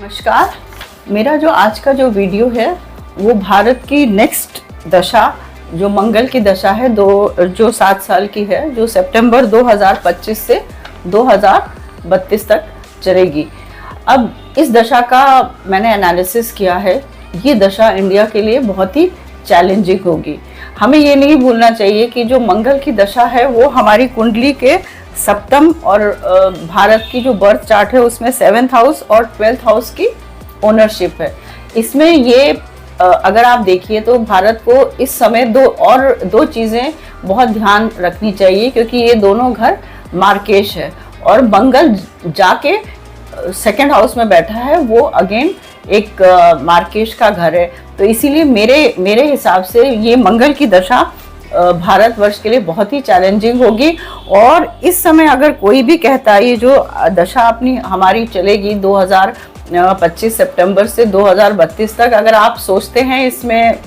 नमस्कार। मेरा जो आज का जो वीडियो है वो भारत की नेक्स्ट दशा जो मंगल की दशा है जो 7 साल की है, जो सितंबर 2025 से 2032 तक चलेगी। अब इस दशा का मैंने एनालिसिस किया है। ये दशा इंडिया के लिए बहुत ही चैलेंजिंग होगी। हमें ये नहीं भूलना चाहिए कि जो मंगल की दशा है वो हमारी कुंडली के सप्तम और भारत की जो बर्थ चार्ट है उसमें 7th हाउस और 12th हाउस की ओनरशिप है। इसमें ये अगर आप देखिए तो भारत को इस समय दो चीज़ें बहुत ध्यान रखनी चाहिए, क्योंकि ये दोनों घर मार्केश है और मंगल जाके 2nd हाउस में बैठा है, वो अगेन एक मार्केश का घर है। तो इसीलिए मेरे हिसाब से ये मंगल की दशा भारतवर्ष के लिए बहुत ही चैलेंजिंग होगी। और इस समय अगर कोई भी कहता है ये जो दशा अपनी हमारी चलेगी 2025 सितंबर से 2032 तक, अगर आप सोचते हैं इसमें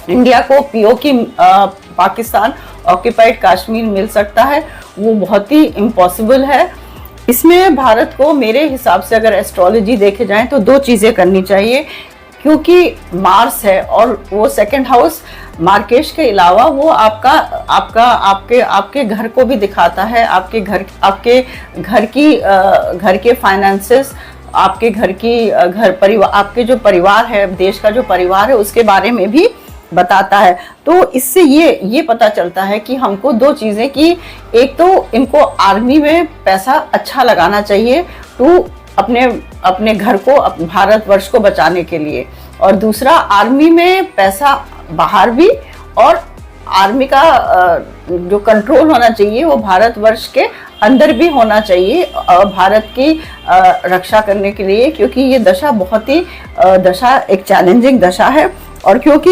इंडिया को पीओके पाकिस्तान ऑक्यूपाइड कश्मीर मिल सकता है, वो बहुत ही इम्पॉसिबल है। इसमें भारत को मेरे हिसाब से अगर एस्ट्रोलॉजी देखे जाएं तो 2 चीज़ें करनी चाहिए, क्योंकि मार्स है और वो 2nd हाउस मार्केश के अलावा वो आपके घर को भी दिखाता है, आपके घर के फाइनेंसेस, आपके घर की परिवार, आपके जो परिवार है, देश का जो परिवार है उसके बारे में भी बताता है। तो इससे ये पता चलता है कि हमको 2 चीज़ें कि एक तो इनको आर्मी में पैसा अच्छा लगाना चाहिए अपने घर को, भारतवर्ष को बचाने के लिए, और दूसरा आर्मी में पैसा बाहर भी, और आर्मी का जो कंट्रोल होना चाहिए वो भारतवर्ष के अंदर भी होना चाहिए भारत की रक्षा करने के लिए, क्योंकि ये दशा बहुत ही एक चैलेंजिंग दशा है। और क्योंकि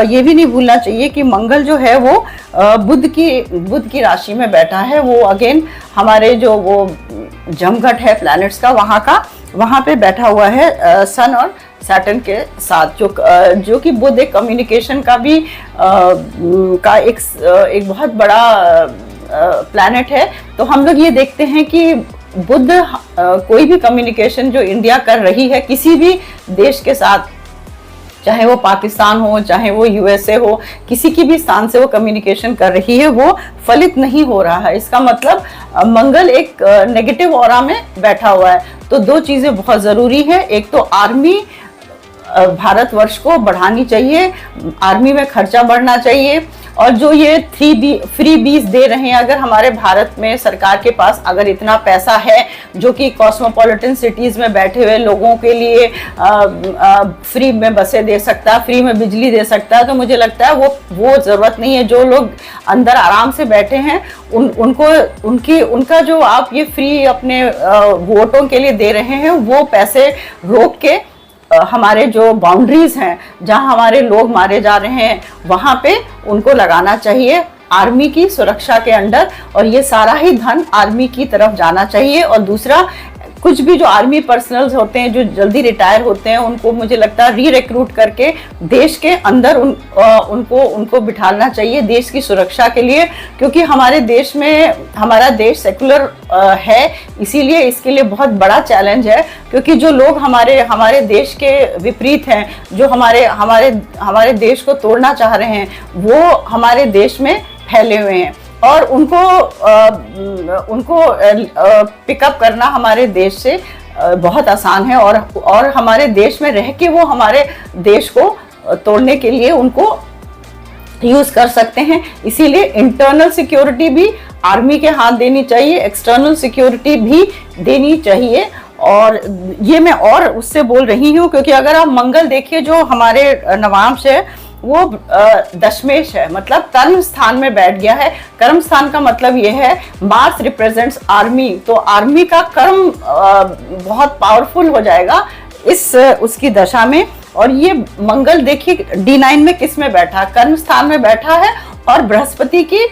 ये भी नहीं भूलना चाहिए कि मंगल जो है वो बुध की राशि में बैठा है, वो अगेन हमारे जो वो जमघट है प्लैनेट्स का, वहाँ पे बैठा हुआ है सन और सैटर्न के साथ, जो कि बुध एक कम्युनिकेशन का भी एक बहुत बड़ा प्लैनेट है। तो हम लोग ये देखते हैं कि बुध कोई भी कम्युनिकेशन जो इंडिया कर रही है किसी भी देश के साथ, चाहे वो पाकिस्तान हो, चाहे वो यूएसए हो, किसी की भी स्थान से वो कम्युनिकेशन कर रही है, वो फलित नहीं हो रहा है। इसका मतलब मंगल एक नेगेटिव ऑरा में बैठा हुआ है। तो 2 चीज़ें बहुत ज़रूरी है। एक तो आर्मी भारतवर्ष को बढ़ानी चाहिए, आर्मी में खर्चा बढ़ना चाहिए, और जो ये फ्री बीज दे रहे हैं, अगर हमारे भारत में सरकार के पास अगर इतना पैसा है जो कि कॉस्मोपॉलिटन सिटीज़ में बैठे हुए लोगों के लिए फ्री में बसें दे सकता है, फ्री में बिजली दे सकता है, तो मुझे लगता है वो ज़रूरत नहीं है। जो लोग अंदर आराम से बैठे हैं उनका जो आप ये फ्री अपने वोटों के लिए दे रहे हैं, वो पैसे रोक के हमारे जो बाउंड्रीज हैं जहां हमारे लोग मारे जा रहे हैं वहां पे उनको लगाना चाहिए आर्मी की सुरक्षा के अंडर, और ये सारा ही धन आर्मी की तरफ जाना चाहिए। और दूसरा, कुछ भी जो आर्मी पर्सनल्स होते हैं जो जल्दी रिटायर होते हैं, उनको मुझे लगता है रिक्रूट करके देश के अंदर उनको बिठाना चाहिए देश की सुरक्षा के लिए, क्योंकि हमारे देश में, हमारा देश सेकुलर है, इसीलिए इसके लिए बहुत बड़ा चैलेंज है। क्योंकि जो लोग हमारे देश के विपरीत हैं, जो हमारे देश को तोड़ना चाह रहे हैं, वो हमारे देश में फैले हुए हैं, और उनको पिकअप करना हमारे देश से बहुत आसान है, और हमारे देश में रह के वो हमारे देश को तोड़ने के लिए उनको यूज़ कर सकते हैं। इसीलिए इंटरनल सिक्योरिटी भी आर्मी के हाथ देनी चाहिए, एक्सटर्नल सिक्योरिटी भी देनी चाहिए। और ये मैं और उससे बोल रही हूँ क्योंकि अगर आप मंगल देखिए, जो हमारे नवांश है वो दशमेश है, मतलब कर्म स्थान में बैठ गया है। कर्म स्थान का मतलब ये है, मार्स रिप्रेजेंट्स आर्मी, तो आर्मी का कर्म बहुत पावरफुल हो जाएगा उसकी दशा में। और ये मंगल देखिए D9 में किस में बैठा, कर्म स्थान में बैठा है, और बृहस्पति की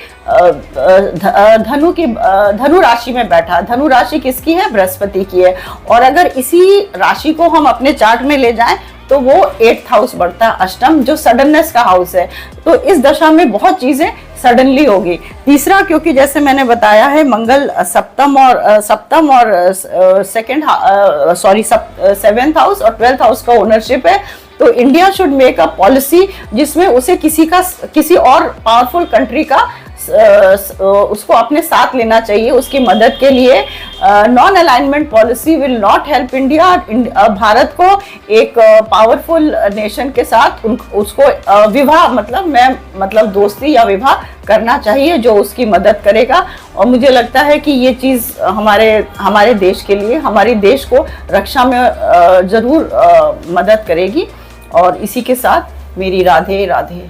धनु राशि में बैठा। धनु राशि किसकी है? बृहस्पति की है। और अगर इसी राशि को हम अपने चार्ट में ले जाएं तो वो 8th हाउस बढ़ता है, अष्टम, जो सडननेस का हाउस है। तो इस दशा में बहुत चीजें सडनली होगी। तीसरा, क्योंकि जैसे मैंने बताया है मंगल सप्तम और सेवेंथ हाउस और 12th हाउस का ओनरशिप है, तो India should make a policy जिसमें उसे किसी और पावरफुल कंट्री का उसको अपने साथ लेना चाहिए उसकी मदद के लिए। Non alignment policy will not help India. Bharat को एक पावरफुल नेशन के साथ उसको विवाह मतलब दोस्ती या विवाह करना चाहिए जो उसकी मदद करेगा। और मुझे लगता है कि ये चीज़ हमारे देश के लिए, हमारे देश को रक्षा में जरूर मदद करेगी। और इसी के साथ मेरी राधे राधे।